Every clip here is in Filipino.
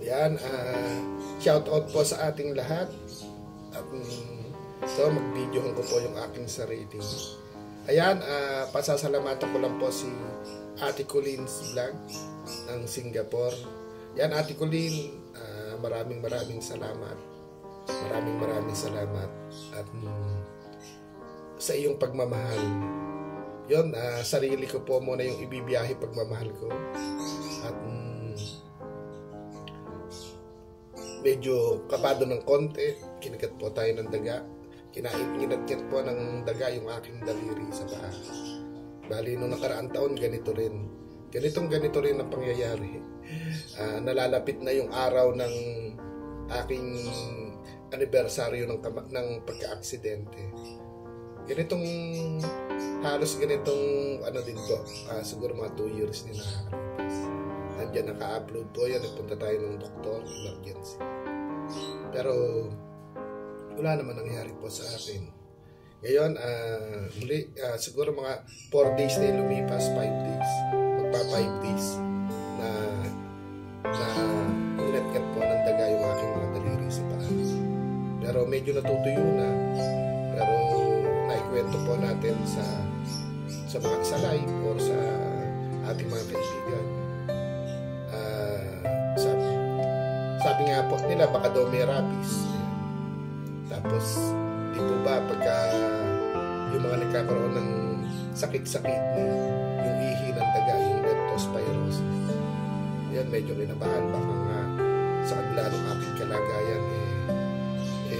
Yan, shout out po sa ating lahat. At so, mag-videohan ko po yung aking sarili. Ayan, pasasalamatan ko lang po si Ate Colin's Vlog ng Singapore. Yan, Ate Colin, maraming salamat. Maraming salamat. At sa iyong pagmamahal. Yun, sarili ko po muna yung ibibiyahe pagmamahal ko. At medyo kapado ng konti, kinagat po tayo ng daga. Kinat po ng daga yung aking daliri sa paa. Bali, nung nakaraang taon, ganito rin. Ganito rin ang pangyayari. Nalalapit na yung araw ng aking anibersaryo ng pagka-aksidente. Halos ganitong din po, siguro mga 2 years din nakakalipas. Andiyan naka-upload po yan, nagpunta tayo ng doktor, emergency. Pero wala naman nangyari po sa akin. Ngayon, muli, siguro mga 4 days na lumipas, 5 days. Magpa 5 days na inatkat po ng daga yung aking mga daliri sa paa. Pero medyo natutuyo na. Pero naikwento po natin sa mga live or sa ating mga kaibigan. Sabi nga po nila, baka daw may rabies. Tapos, di po ba pagka yung mga nagkakaroon ng sakit-sakit, yung ihi ng daga, yung leptospirosis, yan, medyo kinabahan. Baka nga sa kabila ng aking kalagayan,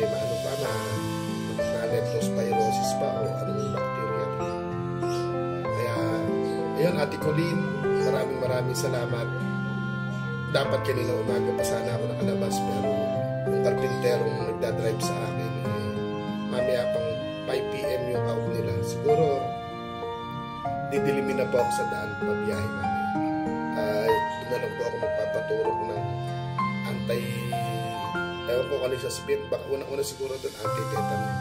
maano pa na leptospirosis pa o anong bacteria. Kaya, ayun, Ate Colin, maraming salamat. Dapat kanina umaga pa sana ako nakalabas, pero yung karpinterong nagdadrive sa akin, mamaya pang 5 PM yung out nila. Siguro didilimin na po ako sa daan pabiyahe namin. Doon na lang po ako magpapaturok ng ewan ko kung sasabihin, baka una siguro doon anti-tetanus,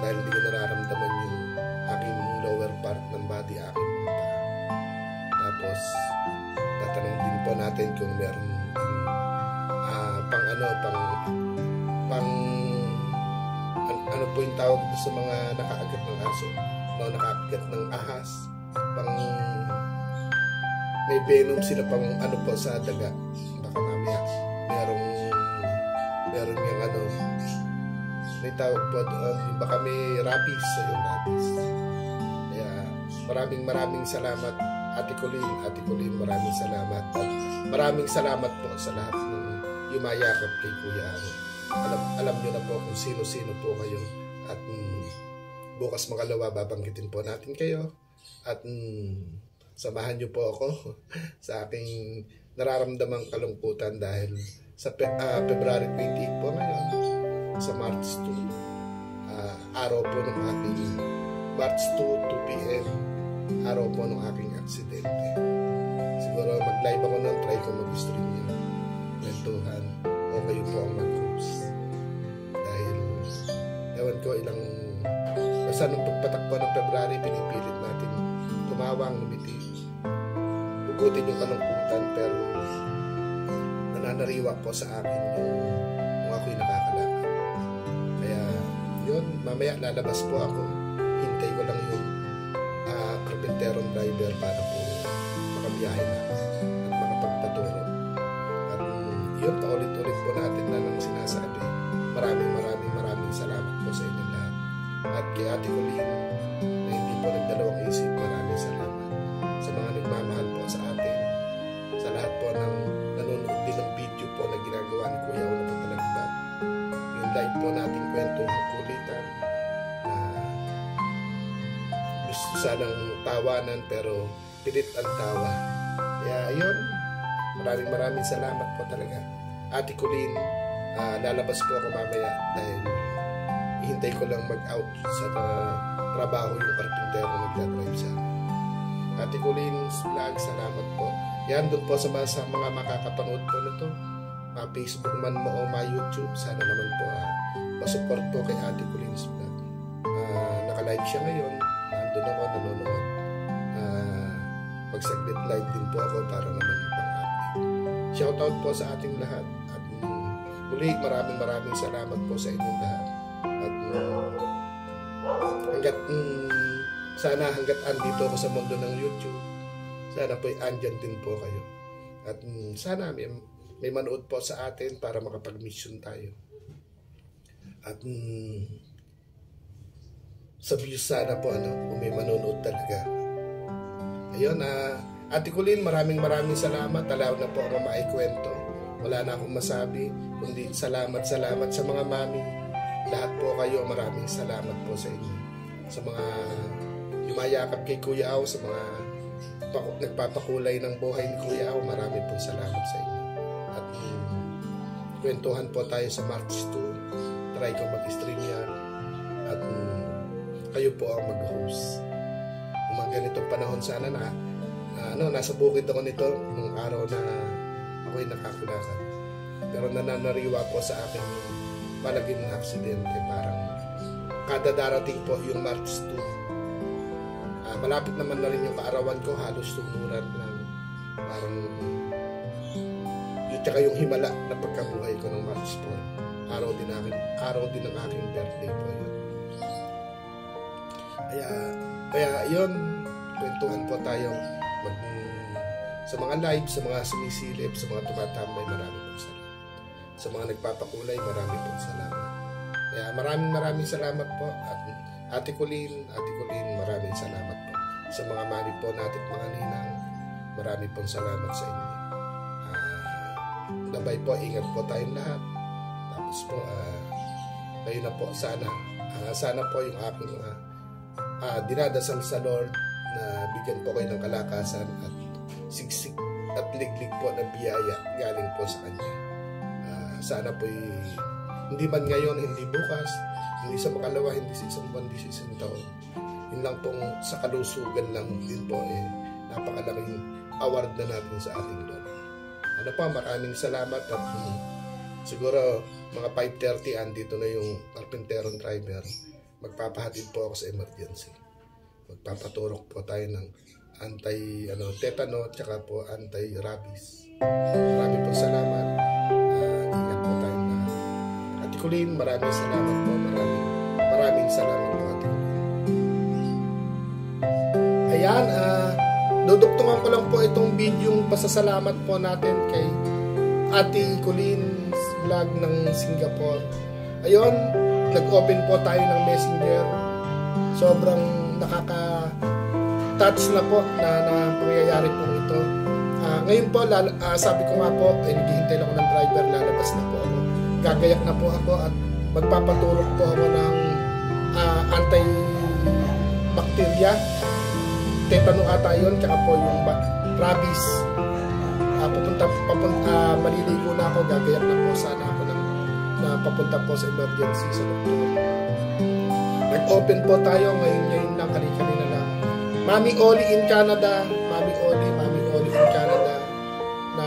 dahil hindi ko nararamdaman yung aking lower part ng body, aking mata. Tapos tatanong din po natin kung meron ano po yung tawag sa mga nakaagat ng aso, nakaagat ng ahas, may venom sila pang po sa daga. Baka mamaya meron yung may tawag po doon, baka may rabies sa yung rabies. Kaya maraming salamat, Ate Colin, maraming salamat. At maraming salamat po sa lahat ng yumayakap kay Kuya Aaron. Alam nyo na po kung sino-sino po kayo. At bukas makalawa babanggitin po natin kayo. At samahan nyo po ako sa aking nararamdamang kalungkutan dahil sa February 28 po ngayon, sa March 2, araw po ng aking March 2 PM, araw po ng aking aksidente. Siguro mag-live ako ng try ko mag-stream yun. Kwentuhan o kayo po ang mag-host. Dahil ewan ko basta nung pagpatakbo ng February, pinipilit natin tumawang, lumiti, hugutin yung kalungkutan, pero nananariwa po sa akin yung ako'y nakakalakad. Kaya yun, mamaya lalabas po ako, hintay ko lang yung karpenterong driver para po makabiyahe na at makapagpaturo. At yun, paulit-ulit po natin na nang sinasabi, maraming salamat po sa inyo lahat. At kay Ate Colin na hindi po nagdalawang isip, maraming salamat sa mga nagmamahal po sa atin, sa lahat po ng nanonood din ng video po na ginagawa ni Kuya Uno Patalagbat, yung live po natin kwento ng kulitan, gusto sanang tawanan pero pilit ang tawa. Kaya ayun, maraming salamat po talaga, Ate Colin. Lalabas po ako mamaya dahil ihintay ko lang mag-out sa trabaho yung karpintero nagdadrive sa akin. Ate Colin's Vlog, salamat po. Yan, doon po sa mga makakapanood po nito, Facebook man mo o YouTube, sana naman po pasupport po kay Ate Colin's Vlog. Naka-live siya ngayon, nandun ako nanonood. Magsaglit live din po ako para naman pang-update. Shoutout po sa ating lahat at Muli, maraming salamat po sa inyong lahat. At hanggat andito ako sa mundo ng YouTube, sana po andyan din po kayo. At sana may manood po sa atin para makapag-mission tayo. At sa views sana po, kung may manonood talaga. Ayun, Ate Colleen, maraming salamat. Alaw na po ako maikwento. Wala na akong masabi, kundi salamat sa mga mami. Lahat po kayo, maraming salamat po sa inyo. Sa mga yumayakap kay Kuya Au, sa mga nagpapakulay ng buhay ni Kuya Au, maraming pong salamat sa inyo. At kwentuhan po tayo sa March 2. Try ko mag-stream yan. At kayo po ang mag-host. Kung mga ganitong panahon sana nasa bukid ako nito nung araw na ako'y nakakulakad. Pero nananariwa po sa akin palaging ng aksidente. Parang kada darating po yung March 2. Malapit naman na rin yung kaarawan ko, halos tumuran lang. Parang tsaka yung himala na pagkabuhay ko ng March 4. Araw din ng aking birthday po yun. Kaya yun, kwentuhan po tayo sa mga live, sa mga sumisilip, sa mga tumatambay, marami pong salamat. Sa mga nagpapakulay, marami pong salamat. Kaya maraming salamat po. At Ate Colleen, maraming salamat po. Sa mga mali po natin, mga ninang, marami pong salamat sa inyo. Nabay po, ingat po tayong lahat. Tapos po, kayo na po, sana po yung aking dinadasal sa Lord na bigyan po kayo ng kalakasan at siksik at liglig po na biyaya galing po sa Kanya. Sana po hindi man ngayon, hindi bukas, hindi sa makalawa, hindi sa isang buwan, hindi sa isang taon. Yun lang pong sa kalusugan lang din po napakalaking award na natin sa ating Lord. Maraming salamat at siguro mga 5:30 andito na yung carpinterong driver. Magpapahatid po ako sa emergency. Magpapaturok po tayo ng tetano tsaka po anti-rabies. Maraming po salamat. Ingat po tayo na. Ate Colleen, maraming salamat po. Maraming salamat po, Ate Colleen. Ayan, duduktungan ko lang po itong video pasasalamat po natin kay Ate Colleen's vlog ng Singapore. Ayun, nag-open po tayo ng Messenger. Sobrang nakaka-touch na po na pangyayari po ito. Ngayon po, sabi ko nga po, naghihintay lang ako ng driver, lalabas na po ako. Gagayak na po ako at magpapaturok po ako ng anti-bacteria. Tetano ata yun, tsaka po yung rabies. Maliligo na ako, gagayak na po sana ako na papunta po sa emergency sa doktor. Nag-open po tayo ngayon lang, kanina lang. Mami Oli in Canada, Mami Oli in Canada, na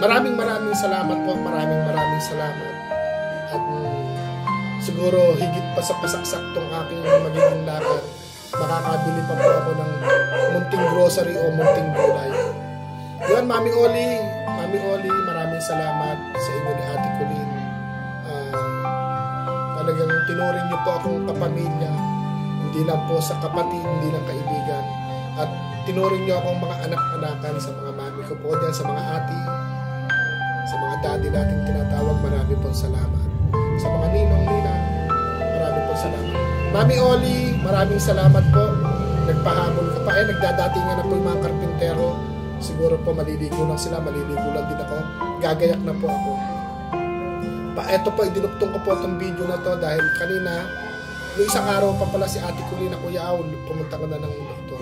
maraming salamat po, maraming salamat. At siguro higit pa sa pasaksak tong aking magiging lakad, makakabili pa po ako ng munting grocery o munting gulay. Yun, Mami Oli, maraming salamat sa inyo ni Ate Colleen. Talagang tinuring niyo po akong kapamilya, hindi lang po sa kapatid, hindi lang kaibigan. At tinuring niyo akong mga anak-anakan sa mga mami ko po dyan, sa mga ati, sa mga daddy nating tinatawag, marami pong salamat. Sa mga ninong-ninang, marami pong salamat. Mami Oli, maraming salamat po. Nagpahabol ka pa. Nagdadatingan na po yung mga karpintero. Siguro po maliligo lang sila, maliligo lang din ako. Gagayak na po ako. Ito po, idinuktong ko po itong video na to dahil kanina, noong isang araw pa pala si Ate Colleen na Kuya Au, pumunta ko na ng doktor.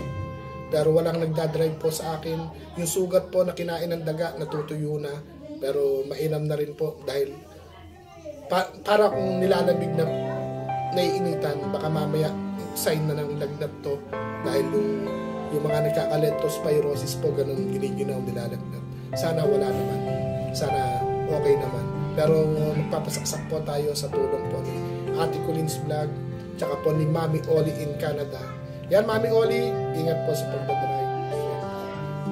Pero walang nagdadrive po sa akin. Yung sugat po na kinain ng daga, natutuyo na. Pero mainam na rin po dahil para kung nilalamig na naiinitan, baka mamaya sign na ng lagnat to dahil yung mga nagkaka-leptospirosis po, ganun giniginaw nilalagnat. Sana wala naman. Sana okay naman. Pero magpapasaksak po tayo sa tulong po ni Ate Colleen's vlog, tsaka po ni Mami Oli in Canada. Yan, Mami Oli, ingat po sa pagdadrive. Ingat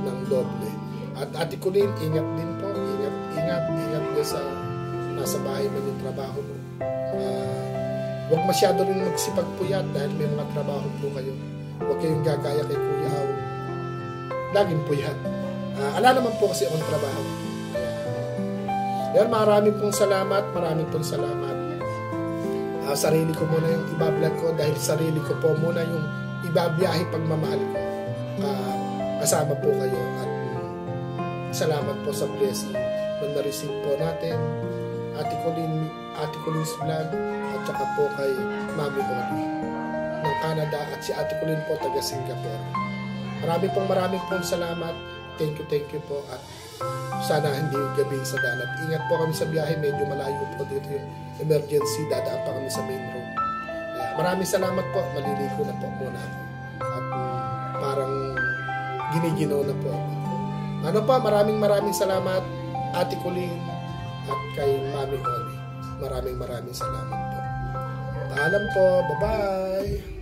ng doble. At Ate Colleen, ingat din po. Ingat din sa nasa bahay man yung trabaho mo. Huwag masyado rin magsipagpuyat dahil may mga trabaho po kayo. Huwag kayong gagaya kay Kuya Aw. Laging puyat. Ala naman po kasi akong trabaho. Kaya maraming pong salamat. Sarili ko muna yung ibablog ko dahil sarili ko po muna yung ibabiyahe pagmamahal ko. Kasama po kayo at salamat po sa blessing na na-receive po natin. Ate Colin's vlog at saka po kay Mami Oli ng Canada at si Ate Colin po taga Singapore. Maraming pong salamat. Thank you po at sana hindi gabi sa daan at ingat po kami sa biyahe, medyo malayo po dito yung emergency, dadaan pa kami sa main road. Kaya maraming salamat po, maliligo na po muna ako at parang giniginaw na po ako. Maraming salamat Ate Colin at kay Mami Oli. Maraming salamat po. Paalam po, bye-bye!